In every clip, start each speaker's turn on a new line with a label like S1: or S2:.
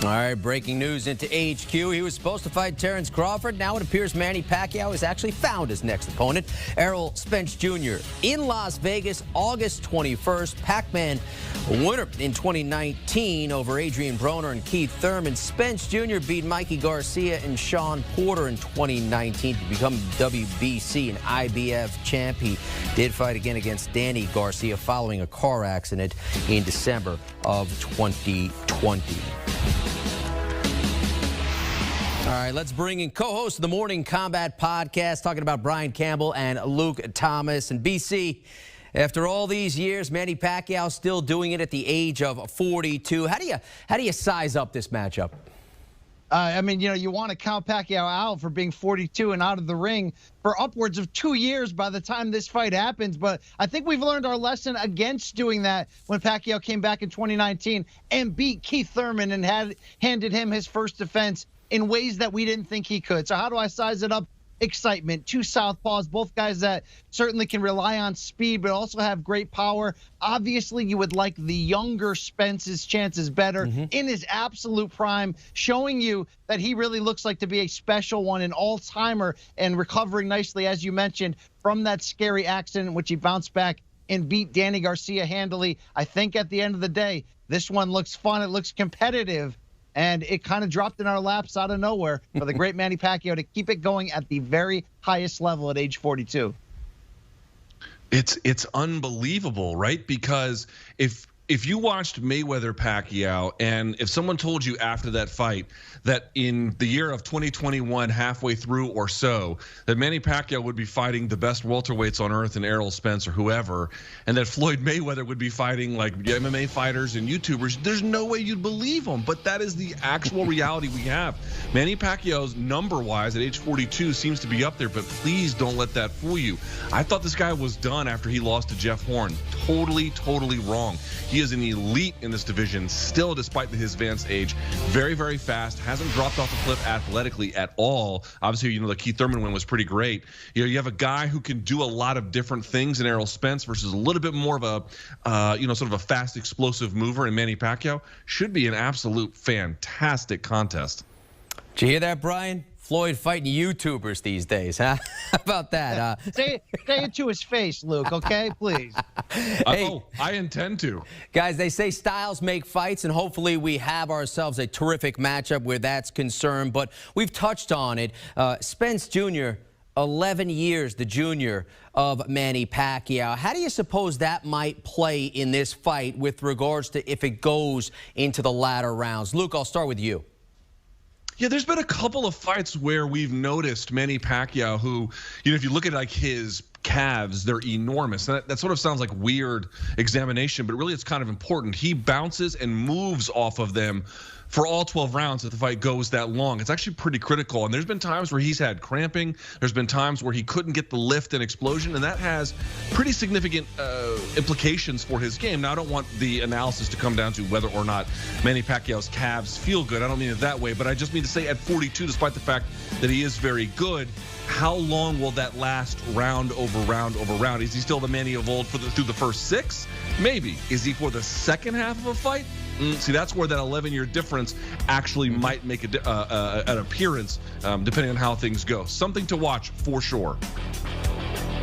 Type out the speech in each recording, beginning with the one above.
S1: All right, breaking news into HQ. He was supposed to fight Terrence Crawford. Now it appears Manny Pacquiao has actually found his next opponent, Errol Spence Jr. in Las Vegas, August 21st. Pac-Man winner in 2019 over Adrian Broner and Keith Thurman. Spence Jr. beat Mikey Garcia and Sean Porter in 2019 to become WBC and IBF champ. He did fight again against Danny Garcia following a car accident in December of 2020. All right, let's bring in co-host of the Morning Combat Podcast, talking about Brian Campbell and Luke Thomas. And BC, after all these years, Manny Pacquiao still doing it at the age of 42. How do you size up this matchup?
S2: I mean, you want to count Pacquiao out for being 42 and out of the ring for upwards of 2 years by the time this fight happens. But I think we've learned our lesson against doing that when Pacquiao came back in 2019 and beat Keith Thurman and handed him his first defense in ways that we didn't think he could. So how do I size it up? Excitement. Two southpaws, both guys that certainly can rely on speed but also have great power. Obviously, you would like the younger Spence's chances better in his absolute prime, showing you that he really looks like to be a special one, an all-timer, and recovering nicely, as you mentioned, from that scary accident in which he bounced back and beat Danny Garcia handily. I think at the end of the day, this one looks fun. It looks competitive. And it kind of dropped in our laps out of nowhere for the great Manny Pacquiao to keep it going at the very highest level at age 42.
S3: It's unbelievable, right? Because if you watched Mayweather Pacquiao, and if someone told you after that fight that in the year of 2021, halfway through or so, that Manny Pacquiao would be fighting the best welterweights on earth in Errol Spence or whoever, and that Floyd Mayweather would be fighting like MMA fighters and YouTubers, there's no way you'd believe them. But that is the actual reality we have. Manny Pacquiao's number-wise at age 42 seems to be up there, but please don't let that fool you. I thought this guy was done after he lost to Jeff Horn. Totally wrong. He is an elite in this division still, despite his advanced age. Very, very fast. Hasn't dropped off the cliff athletically at all. Obviously, the Keith Thurman win was pretty great. You have a guy who can do a lot of different things in Errol Spence versus a little bit more of a, sort of a fast, explosive mover in Manny Pacquiao. Should be an absolute fantastic contest.
S1: Did you hear that, Brian? Floyd fighting YouTubers these days, huh? How about that?
S2: Say it to his face, Luke, okay? Please.
S1: Hey,
S3: I intend to.
S1: Guys, they say styles make fights, and hopefully we have ourselves a terrific matchup where that's concerned. But we've touched on it. Spence Jr., 11 years the junior of Manny Pacquiao. How do you suppose that might play in this fight with regards to if it goes into the latter rounds? Luke, I'll start with you.
S3: Yeah, there's been a couple of fights where we've noticed Manny Pacquiao who, if you look at like his calves, they're enormous. And that sort of sounds like weird examination, but really it's kind of important. He bounces and moves off of them for all 12 rounds if the fight goes that long. It's actually pretty critical. And there's been times where he's had cramping. There's been times where he couldn't get the lift and explosion, and that has pretty significant implications for his game. Now, I don't want the analysis to come down to whether or not Manny Pacquiao's calves feel good. I don't mean it that way, but I just mean to say at 42, despite the fact that he is very good, how long will that last round over round over round? Is he still the Manny of old through the first 6? Maybe. Is he for the second half of a fight? See, that's where that 11-year difference actually might make an appearance, depending on how things go. Something to watch for sure.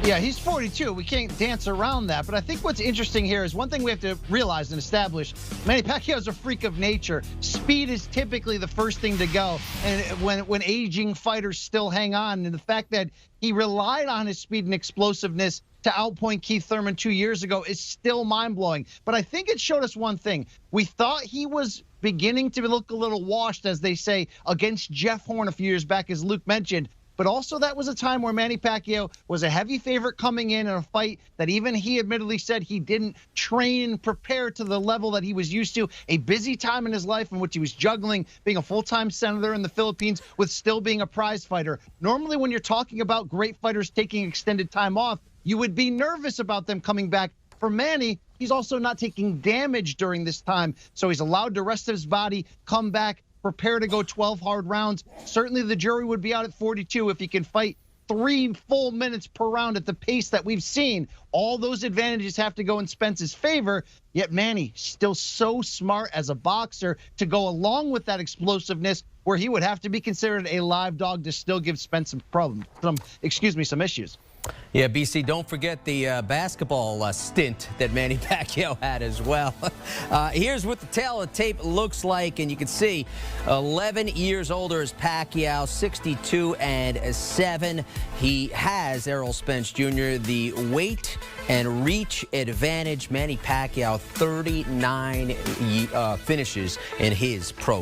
S2: Yeah, he's 42. We can't dance around that. But I think what's interesting here is one thing we have to realize and establish. Manny Pacquiao is a freak of nature. Speed is typically the first thing to go. And when aging fighters still hang on, and the fact that he relied on his speed and explosiveness to outpoint Keith Thurman 2 years ago is still mind-blowing. But I think it showed us one thing. We thought he was beginning to look a little washed, as they say, against Jeff Horn a few years back, as Luke mentioned. But also that was a time where Manny Pacquiao was a heavy favorite coming in a fight that even he admittedly said he didn't train and prepare to the level that he was used to. A busy time in his life in which he was juggling being a full-time senator in the Philippines with still being a prize fighter. Normally when you're talking about great fighters taking extended time off, you would be nervous about them coming back. For Manny, he's also not taking damage during this time, so he's allowed the rest of his body come back, prepare to go 12 hard rounds. Certainly the jury would be out at 42 if he can fight 3 full minutes per round at the pace that we've seen. All those advantages have to go in Spence's favor, yet Manny still so smart as a boxer to go along with that explosiveness where he would have to be considered a live dog to still give Spence some issues.
S1: Yeah, BC, don't forget the basketball stint that Manny Pacquiao had as well. Here's what the tail of the tape looks like, and you can see 11 years older is Pacquiao, 62-7. He has, Errol Spence Jr., the weight and reach advantage. Manny Pacquiao, 39 finishes in his pro